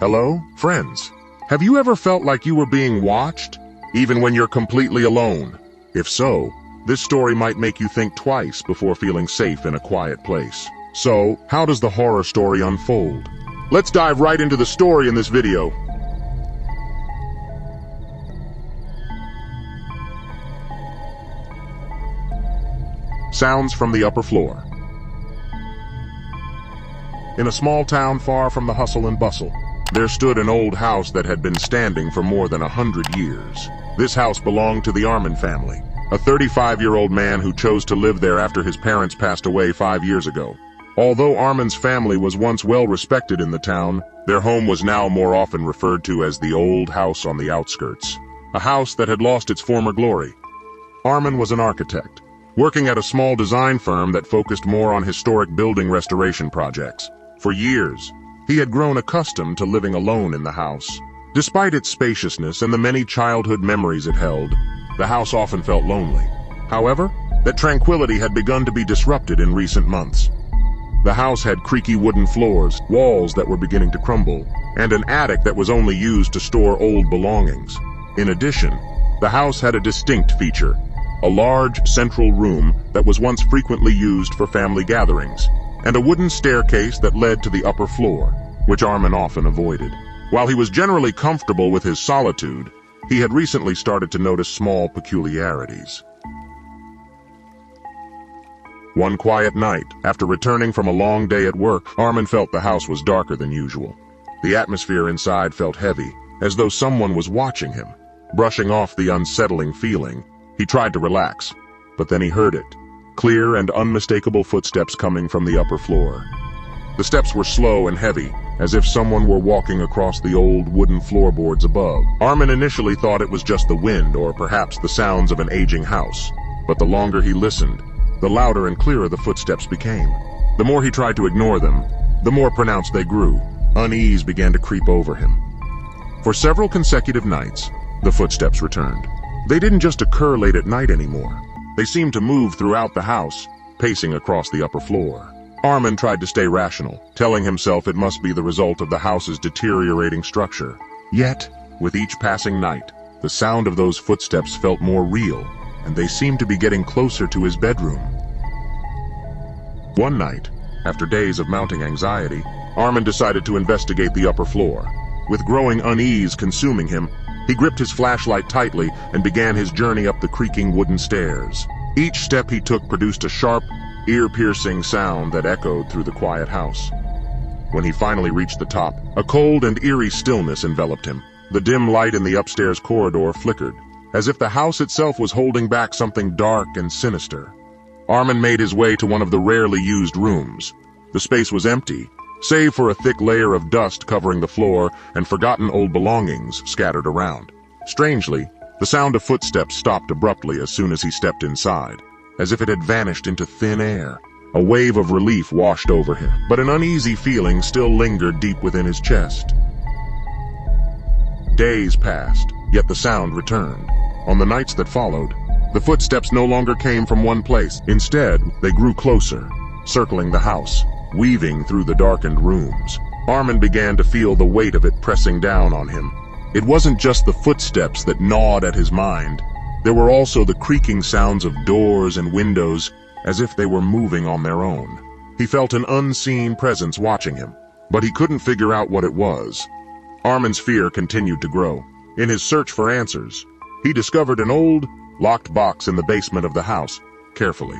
Hello, friends. Have you ever felt like you were being watched, even when you're completely alone? If so, this story might make you think twice before feeling safe in a quiet place. So, how does the horror story unfold? Let's dive right into the story in this video. Sounds from the upper floor. In a small town far from the hustle and bustle, there stood an old house that had been standing for more than 100 years. This house belonged to the Armin family, a 35-year-old man who chose to live there after his parents passed away 5 years ago. Although Armin's family was once well respected in the town, their home was now more often referred to as the old house on the outskirts, a house that had lost its former glory. Armin was an architect, working at a small design firm that focused more on historic building restoration projects. For years, he had grown accustomed to living alone in the house. Despite its spaciousness and the many childhood memories it held, the house often felt lonely. However, that tranquility had begun to be disrupted in recent months. The house had creaky wooden floors, walls that were beginning to crumble, and an attic that was only used to store old belongings. In addition, the house had a distinct feature: a large central room that was once frequently used for family gatherings, and a wooden staircase that led to the upper floor, which Armin often avoided. While he was generally comfortable with his solitude, he had recently started to notice small peculiarities. One quiet night, after returning from a long day at work, Armin felt the house was darker than usual. The atmosphere inside felt heavy, as though someone was watching him. Brushing off the unsettling feeling, he tried to relax, but then he heard it. Clear and unmistakable footsteps coming from the upper floor. The steps were slow and heavy, as if someone were walking across the old wooden floorboards above. Armin initially thought it was just the wind or perhaps the sounds of an aging house, but the longer he listened, the louder and clearer the footsteps became. The more he tried to ignore them, the more pronounced they grew. Unease began to creep over him. For several consecutive nights, the footsteps returned. They didn't just occur late at night anymore. They seemed to move throughout the house, pacing across the upper floor. Armin tried to stay rational, telling himself it must be the result of the house's deteriorating structure. Yet, with each passing night, the sound of those footsteps felt more real, and they seemed to be getting closer to his bedroom. One night, after days of mounting anxiety, Armin decided to investigate the upper floor. With growing unease consuming him, he gripped his flashlight tightly and began his journey up the creaking wooden stairs. Each step he took produced a sharp, ear-piercing sound that echoed through the quiet house. When he finally reached the top, a cold and eerie stillness enveloped him. The dim light in the upstairs corridor flickered, as if the house itself was holding back something dark and sinister. Armin made his way to one of the rarely used rooms. The space was empty, save for a thick layer of dust covering the floor and forgotten old belongings scattered around. Strangely, the sound of footsteps stopped abruptly as soon as he stepped inside, as if it had vanished into thin air. A wave of relief washed over him, but an uneasy feeling still lingered deep within his chest. Days passed, yet the sound returned. On the nights that followed, the footsteps no longer came from one place. Instead, they grew closer, circling the house, weaving through the darkened rooms. Armin began to feel the weight of it pressing down on him. It wasn't just the footsteps that gnawed at his mind. There were also the creaking sounds of doors and windows, as if they were moving on their own. He felt an unseen presence watching him, but he couldn't figure out what it was. Armin's fear continued to grow. In his search for answers, he discovered an old, locked box in the basement of the house. Carefully,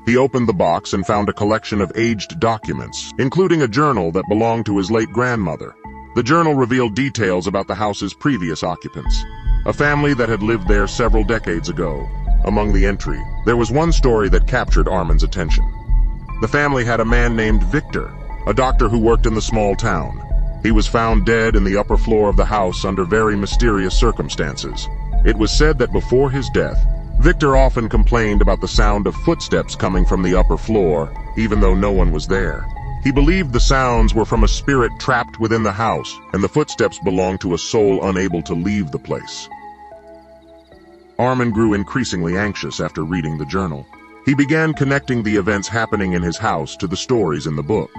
he opened the box and found a collection of aged documents, including a journal that belonged to his late grandmother. The journal revealed details about the house's previous occupants, a family that had lived there several decades ago. Among the entry, there was one story that captured Armin's attention. The family had a man named Victor, a doctor who worked in the small town. He was found dead in the upper floor of the house under very mysterious circumstances. It was said that before his death, Victor often complained about the sound of footsteps coming from the upper floor, even though no one was there. He believed the sounds were from a spirit trapped within the house, and the footsteps belonged to a soul unable to leave the place. Armin grew increasingly anxious after reading the journal. He began connecting the events happening in his house to the stories in the book.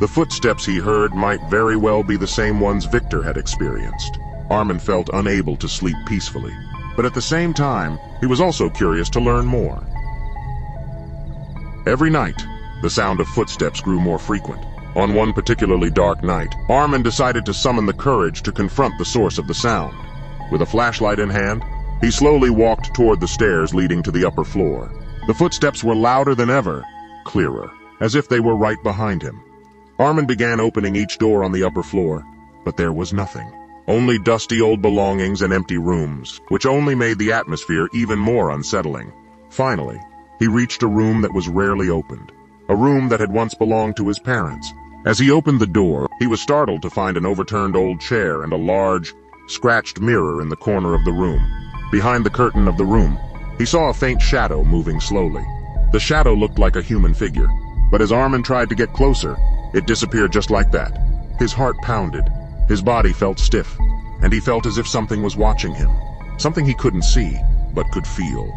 The footsteps he heard might very well be the same ones Victor had experienced. Armin felt unable to sleep peacefully, but at the same time, he was also curious to learn more. Every night, the sound of footsteps grew more frequent. On one particularly dark night, Armin decided to summon the courage to confront the source of the sound. With a flashlight in hand, he slowly walked toward the stairs leading to the upper floor. The footsteps were louder than ever, clearer, as if they were right behind him. Armin began opening each door on the upper floor, but there was nothing. Only dusty old belongings and empty rooms, which only made the atmosphere even more unsettling. Finally, he reached a room that was rarely opened, a room that had once belonged to his parents. As he opened the door, he was startled to find an overturned old chair and a large, scratched mirror in the corner of the room. Behind the curtain of the room, he saw a faint shadow moving slowly. The shadow looked like a human figure, but as Armin tried to get closer, it disappeared just like that. His heart pounded, his body felt stiff, and he felt as if something was watching him. Something he couldn't see, but could feel.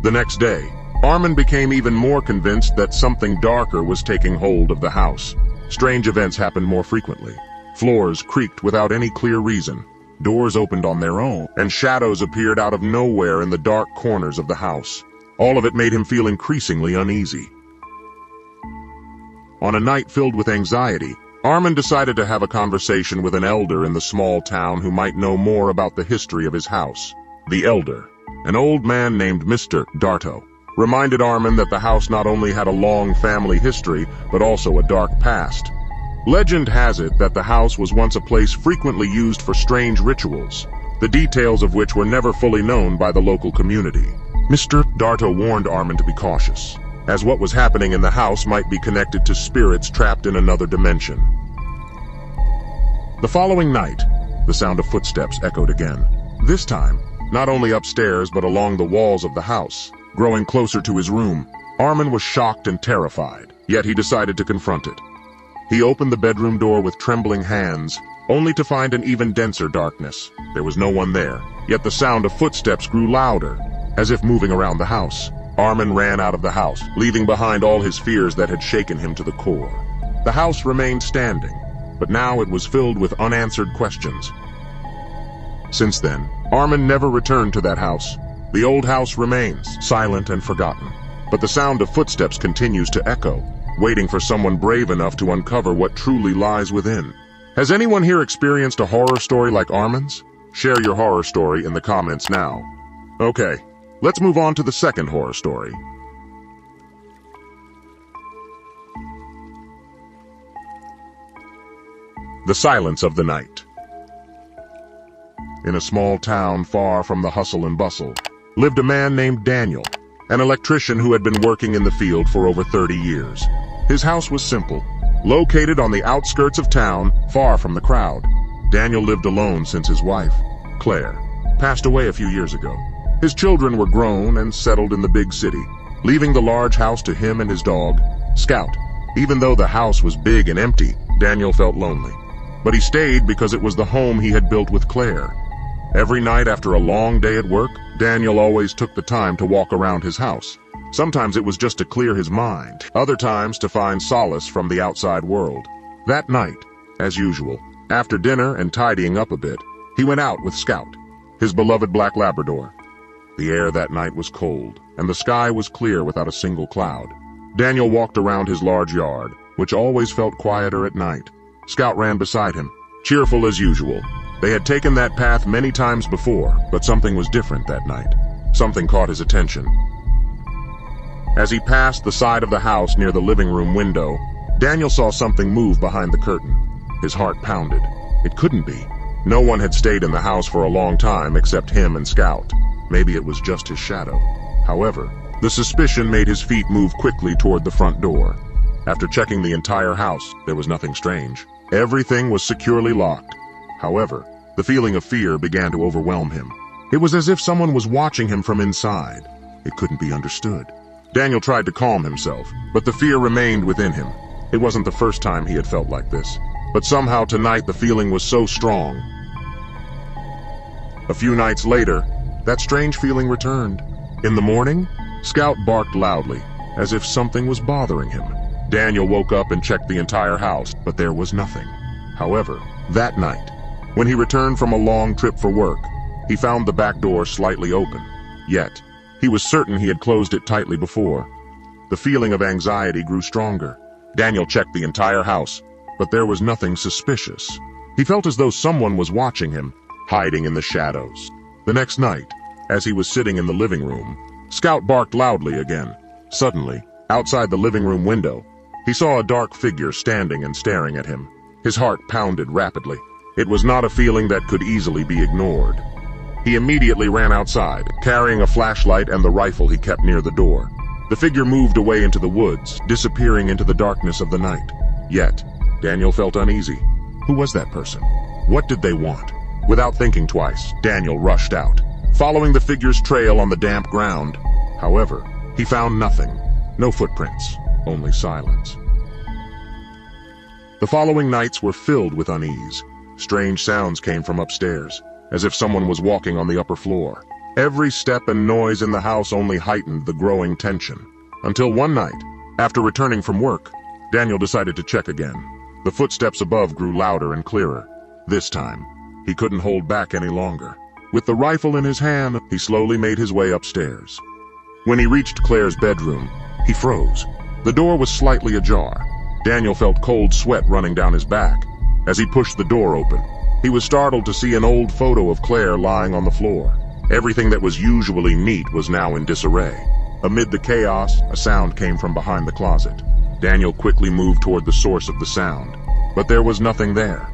The next day, Armin became even more convinced that something darker was taking hold of the house. Strange events happened more frequently. Floors creaked without any clear reason. Doors opened on their own, and shadows appeared out of nowhere in the dark corners of the house. All of it made him feel increasingly uneasy. On a night filled with anxiety, Armin decided to have a conversation with an elder in the small town who might know more about the history of his house. The elder, an old man named Mr. Darto, reminded Armin that the house not only had a long family history, but also a dark past. Legend has it that the house was once a place frequently used for strange rituals, the details of which were never fully known by the local community. Mr. Darto warned Armin to be cautious, as what was happening in the house might be connected to spirits trapped in another dimension. The following night, the sound of footsteps echoed again. This time, not only upstairs but along the walls of the house. Growing closer to his room, Armin was shocked and terrified, yet he decided to confront it. He opened the bedroom door with trembling hands, only to find an even denser darkness. There was no one there, yet the sound of footsteps grew louder, as if moving around the house. Armin ran out of the house, leaving behind all his fears that had shaken him to the core. The house remained standing, but now it was filled with unanswered questions. Since then, Armin never returned to that house. The old house remains, silent and forgotten, but the sound of footsteps continues to echo, waiting for someone brave enough to uncover what truly lies within. Has anyone here experienced a horror story like Armin's? Share your horror story in the comments now. Okay, let's move on to the second horror story. The Silence of the Night. In a small town far from the hustle and bustle, lived a man named Daniel, an electrician who had been working in the field for over 30 years. His house was simple, located on the outskirts of town, far from the crowd. Daniel lived alone since his wife, Claire, passed away a few years ago. His children were grown and settled in the big city, leaving the large house to him and his dog, Scout. Even though the house was big and empty, Daniel felt lonely. But he stayed because it was the home he had built with Claire. Every night after a long day at work, Daniel always took the time to walk around his house. Sometimes it was just to clear his mind, other times to find solace from the outside world. That night, as usual, after dinner and tidying up a bit, he went out with Scout, his beloved black Labrador. The air that night was cold, and the sky was clear without a single cloud. Daniel walked around his large yard, which always felt quieter at night. Scout ran beside him, cheerful as usual. They had taken that path many times before, but something was different that night. Something caught his attention. As he passed the side of the house near the living room window, Daniel saw something move behind the curtain. His heart pounded. It couldn't be. No one had stayed in the house for a long time except him and Scout. Maybe it was just his shadow. However, the suspicion made his feet move quickly toward the front door. After checking the entire house, there was nothing strange. Everything was securely locked. However, the feeling of fear began to overwhelm him. It was as if someone was watching him from inside. It couldn't be understood. Daniel tried to calm himself, but the fear remained within him. It wasn't the first time he had felt like this, but somehow tonight the feeling was so strong. A few nights later, that strange feeling returned. In the morning, Scout barked loudly, as if something was bothering him. Daniel woke up and checked the entire house, but there was nothing. However, that night, when he returned from a long trip for work, he found the back door slightly open. Yet, he was certain he had closed it tightly before. The feeling of anxiety grew stronger. Daniel checked the entire house, but there was nothing suspicious. He felt as though someone was watching him, hiding in the shadows. The next night, as he was sitting in the living room, Scout barked loudly again. Suddenly, outside the living room window, he saw a dark figure standing and staring at him. His heart pounded rapidly. It was not a feeling that could easily be ignored. He immediately ran outside, carrying a flashlight and the rifle he kept near the door. The figure moved away into the woods, disappearing into the darkness of the night. Yet, Daniel felt uneasy. Who was that person? What did they want? Without thinking twice, Daniel rushed out, following the figure's trail on the damp ground. However, he found nothing. No footprints, only silence. The following nights were filled with unease. Strange sounds came from upstairs, as if someone was walking on the upper floor. Every step and noise in the house only heightened the growing tension. Until one night, after returning from work, Daniel decided to check again. The footsteps above grew louder and clearer. This time, he couldn't hold back any longer. With the rifle in his hand, he slowly made his way upstairs. When he reached Claire's bedroom, he froze. The door was slightly ajar. Daniel felt cold sweat running down his back. As he pushed the door open, he was startled to see an old photo of Claire lying on the floor. Everything that was usually neat was now in disarray. Amid the chaos, a sound came from behind the closet. Daniel quickly moved toward the source of the sound, but there was nothing there.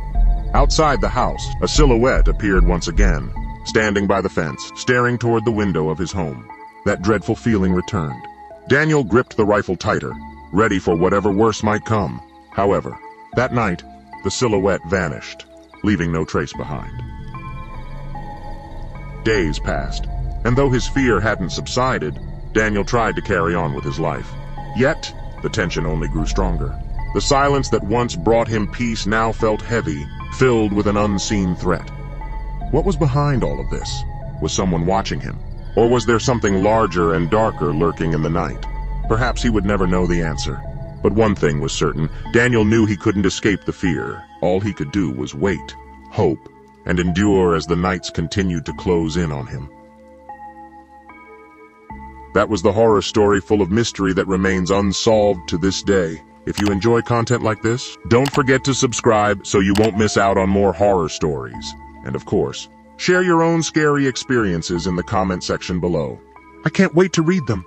Outside the house, a silhouette appeared once again, standing by the fence, staring toward the window of his home. That dreadful feeling returned. Daniel gripped the rifle tighter, ready for whatever worse might come. However, that night, the silhouette vanished, leaving no trace behind. Days passed, and though his fear hadn't subsided, Daniel tried to carry on with his life. Yet, the tension only grew stronger. The silence that once brought him peace now felt heavy, filled with an unseen threat. What was behind all of this? Was someone watching him? Or was there something larger and darker lurking in the night? Perhaps he would never know the answer. But one thing was certain, Daniel knew he couldn't escape the fear. All he could do was wait, hope, and endure as the nights continued to close in on him. That was the horror story full of mystery that remains unsolved to this day. If you enjoy content like this, don't forget to subscribe so you won't miss out on more horror stories. And of course, share your own scary experiences in the comment section below. I can't wait to read them.